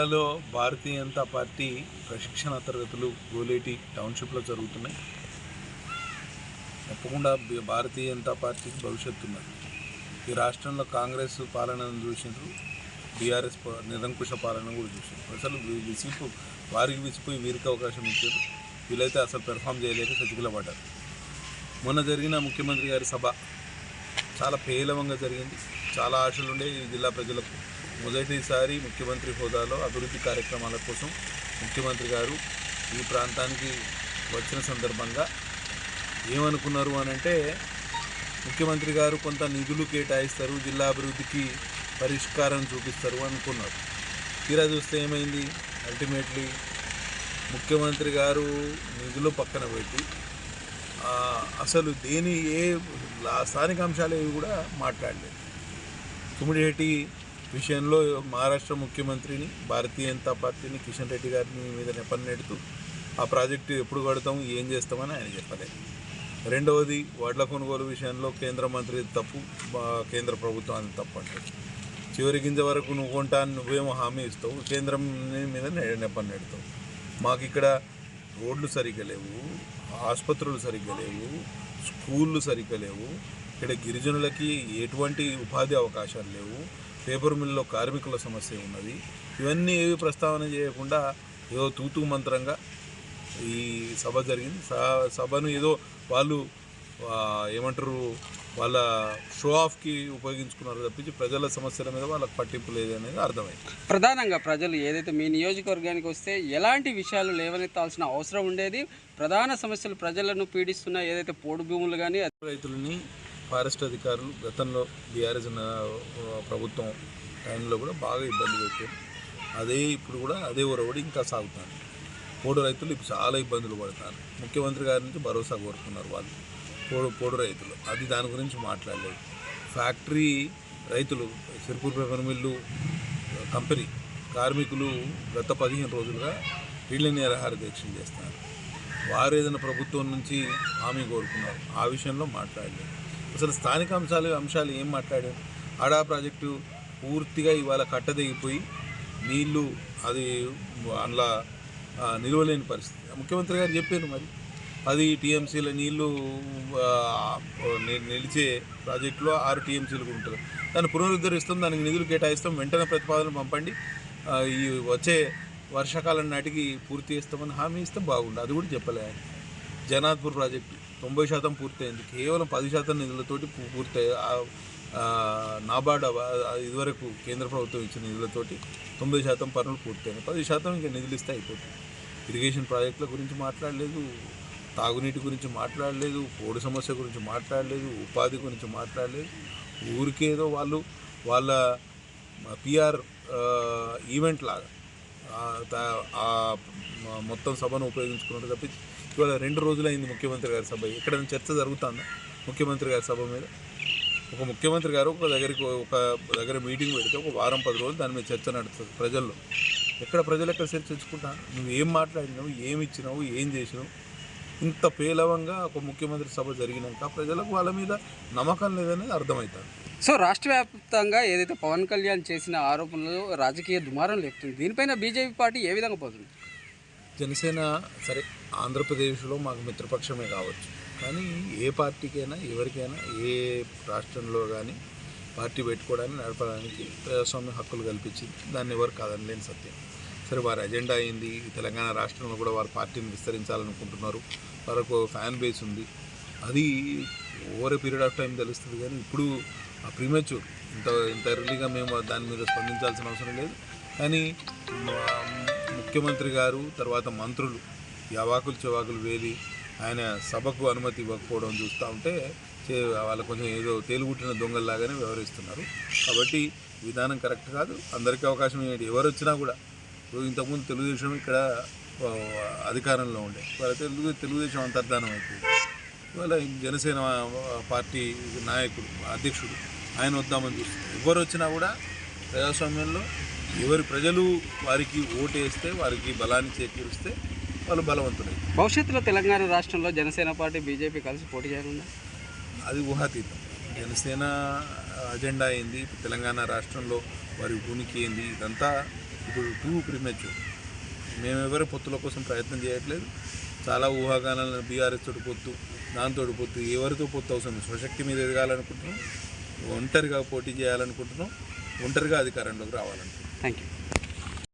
జిల్లాలో భారతీయ జనతా పార్టీ ప్రశిక్షణ తరగతులు గోలేటి టౌన్షిప్లో జరుగుతున్నాయి. తప్పకుండా భారతీయ జనతా పార్టీకి భవిష్యత్తు ఉన్నది. ఈ రాష్ట్రంలో కాంగ్రెస్ పాలనను చూసినారు, బీఆర్ఎస్ నిరంకుశ పాలన కూడా చూసారు. అసలు వారికి విసిపోయి వీరికి అవకాశం ఇచ్చారు. వీళ్ళైతే అసలు పెర్ఫామ్ చేయలేక చతికిలబడ్డారు. మొన్న జరిగిన ముఖ్యమంత్రి గారి సభ చాలా పేలవంగా జరిగింది. చాలా ఆశలుండే ఈ జిల్లా ప్రజలకు. మొదటిసారి ముఖ్యమంత్రి హోదాలో అభివృద్ధి కార్యక్రమాల కోసం ముఖ్యమంత్రి గారు ఈ ప్రాంతానికి వచ్చిన సందర్భంగా ఏమనుకున్నారు అని అంటే, ముఖ్యమంత్రి గారు కొంత నిధులు కేటాయిస్తారు, జిల్లా అభివృద్ధికి పరిష్కారం చూపిస్తారు అనుకున్నారు. తీరా చూస్తే ఏమైంది? అల్టిమేట్లీ ముఖ్యమంత్రి గారు నిధులు పక్కన పెట్టి అసలు ఏ స్థానిక అంశాలు ఏవి కూడా మాట్లాడలేదు. తుమ్మిడిహెట్టి విషయంలో మహారాష్ట్ర ముఖ్యమంత్రిని, భారతీయ జనతా పార్టీని, కిషన్ రెడ్డి గారిని మీద నెపన్నెడుతూ ఆ ప్రాజెక్టు ఎప్పుడు కడతాము, ఏం చేస్తామని ఆయన చెప్పలేదు. రెండవది, వడ్ల కొనుగోలు విషయంలో కేంద్ర మంత్రి తప్పు, కేంద్ర ప్రభుత్వాన్ని తప్పు అంటాడు. చివరి గింజ వరకు నువ్వు కొంటా అని నువ్వేమో హామీ ఇస్తావు, కేంద్రం మీద నెపన్నెడతావు. మాకు ఇక్కడ రోడ్లు సరిగ్గా లేవు, ఆసుపత్రులు సరిగ్గా లేవు, స్కూళ్ళు సరిగ్గా లేవు, ఇక్కడ గిరిజనులకి ఎటువంటి ఉపాధి అవకాశాలు లేవు, పేపర్ మిల్లో కార్మికుల సమస్య ఉన్నది. ఇవన్నీ ఏవి ప్రస్తావన చేయకుండా ఏదో తూతూ మంత్రంగా ఈ సభ జరిగింది. సభను ఏదో వాళ్ళు ఏమంటారు, వాళ్ళ షో ఆఫ్కి ఉపయోగించుకున్నారు తప్పించి ప్రజల సమస్యల మీద వాళ్ళకి పట్టింపు లేదనేది అర్థమైంది. ప్రధానంగా ప్రజలు ఏదైతే మీ నియోజకవర్గానికి వస్తే ఎలాంటి విషయాలు లేవనెత్తాల్సిన అవసరం ఉండేది? ప్రధాన సమస్యలు ప్రజలను పీడిస్తున్న ఏదైతే పోడు భూములు కానీ రైతులని ఫారెస్ట్ అధికారులు గతంలో బీఆర్ఎస్ ప్రభుత్వం టైంలో కూడా బాగా ఇబ్బంది పెట్టారు. ఇప్పుడు కూడా అదే ఒరవడి ఇంకా సాగుతారు. పోడు రైతులు ఇప్పుడు చాలా ఇబ్బందులు పడతారు. ముఖ్యమంత్రి గారి నుంచి భరోసా కోరుకున్నారు వాళ్ళు పోడు రైతులు. దాని గురించి మాట్లాడలేదు. ఫ్యాక్టరీ రైతులు, సిర్పూర్ పేపర్ మిల్లు కంపెనీ కార్మికులు గత 15 రోజులుగా ఇళ్ల నిరాహార దీక్షలు చేస్తున్నారు. వారు ఏదైనా ప్రభుత్వం నుంచి హామీ కోరుకున్నారు, ఆ విషయంలో మాట్లాడలేదు. అసలు స్థానిక అంశాలు ఏం మాట్లాడారు? ఆడా ప్రాజెక్టు పూర్తిగా ఇవాళ కట్టదిగిపోయి నీళ్లు అందులో నిలవలేని పరిస్థితి. ముఖ్యమంత్రి గారు చెప్పారు, మరి 10 టీఎంసీల నీళ్లు నిలిచే ప్రాజెక్టులో 6 టీఎంసీలు ఉంటుంది. దాన్ని పునరుద్ధరిస్తాం, దానికి నిధులు కేటాయిస్తాం, వెంటనే ప్రతిపాదనలు పంపండి, ఈ వచ్చే వర్షాకాలం నాటికి పూర్తి చేస్తామని హామీ ఇస్తే బాగుండు. అది కూడా చెప్పలే. జనాద్పూర్ ప్రాజెక్టు 90% పూర్తయింది. కేవలం 10% నిధులతోటి పూర్తయి నాబార్డ్ ఇదివరకు కేంద్ర ప్రభుత్వం ఇచ్చిన నిధులతోటి 90% పనులు పూర్తయినాయి. 10% ఇంకా నిధులు ఇస్తే అయిపోతుంది. ఇరిగేషన్ ప్రాజెక్టుల గురించి మాట్లాడలేదు, తాగునీటి గురించి మాట్లాడలేదు, పోడు సమస్య గురించి మాట్లాడలేదు, ఉపాధి గురించి మాట్లాడలేదు. ఊరికేదో వాళ్ళ పిఆర్ ఈవెంట్ లాగా మొత్తం సభను ఉపయోగించుకున్నట్టు తప్పించి ఇవాళ 2 రోజులైంది ముఖ్యమంత్రి గారి సభ. ఎక్కడైనా చర్చ జరుగుతుందా ముఖ్యమంత్రి గారి సభ మీద? ఒక ముఖ్యమంత్రి గారు ఒక దగ్గర మీటింగ్ పెడితే ఒక వారం 10 రోజులు దాని మీద చర్చ నడుస్తుంది ప్రజల్లో. ప్రజలు ఎక్కడ చర్చించుకుంటారు? నువ్వు ఏం మాట్లాడినావు, ఏమి ఇచ్చినావు, ఏం చేసినావు? ఇంత పేలవంగా ఒక ముఖ్యమంత్రి సభ జరిగినాక ప్రజలకు వాళ్ళ మీద నమ్మకం లేదనేది అర్థమవుతుంది. సో రాష్ట్ర వ్యాప్తంగా ఏదైతే పవన్ కళ్యాణ్ చేసిన ఆరోపణలు రాజకీయ దుమారం లేపుతుంది. దీనిపైన బీజేపీ పార్టీ ఏ విధంగా పోతుంది? జనసేన సరే ఆంధ్రప్రదేశ్లో మాకు మిత్రపక్షమే కావచ్చు, కానీ ఏ పార్టీకైనా ఎవరికైనా ఏ రాష్ట్రంలో కానీ పార్టీ పెట్టుకోవడానికి నడపడానికి ప్రజాస్వామ్య హక్కులు కల్పించింది. దాన్ని ఎవరు కాదనలేని సత్యం. సరే, వారి అజెండా అయింది. తెలంగాణ రాష్ట్రంలో కూడా వారి పార్టీని విస్తరించాలనుకుంటున్నారు. వారికి ఫ్యాన్ బేస్ ఉంది. అది over a period of time తెలుస్తుంది. కానీ ఇప్పుడు ఆ ప్రీమెచ్యూర్ ఇంత ఎర్లీగా మేము దాని మీద స్పందించాల్సిన అవసరం లేదు. కానీ ముఖ్యమంత్రి గారు తర్వాత మంత్రులు యావాకులు చెవాకులు వేలి ఆయన సభకు అనుమతి ఇవ్వకపోవడం చూస్తూ ఉంటే వాళ్ళు కొంచెం ఏదో తేలుగుట్టిన దొంగల్లాగానే వ్యవహరిస్తున్నారు. కాబట్టి విధానం కరెక్ట్ కాదు. అందరికీ అవకాశం ఏంటి? ఎవరు వచ్చినా కూడా ఇంతకుముందు తెలుగుదేశం ఇక్కడ అధికారంలో ఉండే, వాళ్ళ తెలుగుదేశం అంతర్ధానం అయిపోయింది. ఇవాళ జనసేన పార్టీ నాయకుడు అధ్యక్షుడు ఆయన వద్దామని చూస్తున్నారు. ఎవరు వచ్చినా కూడా ప్రజాస్వామ్యంలో ప్రజలు వారికి ఓటు వేస్తే, వారికి బలాన్ని చేకూరిస్తే వాళ్ళు బలవంతులై భవిష్యత్తులో తెలంగాణ రాష్ట్రంలో జనసేన పార్టీ బీజేపీ కలిసి పోటీ చేయనుందా? అది ఊహాతీతం. జనసేన అజెండా ఏంది, తెలంగాణ రాష్ట్రంలో వారి ఉనికి ఏంది, ఇదంతా ఇప్పుడు టూ ప్రిమేచ్యూర్. మేమెవరు పొత్తుల కోసం ప్రయత్నం చేయట్లేదు. చాలా ఊహాగానాలను బీఆర్ఎస్ తోటి పొత్తు, దాంతో పొత్తు, ఎవరితో పొత్తు అవసరం. స్వశక్తి మీద ఎదగాలనుకుంటున్నాం, ఒంటరిగా పోటీ చేయాలనుకుంటున్నాం, ఒంటరిగా అధికారంలోకి రావాలనుకుంటున్నాం. Thank you.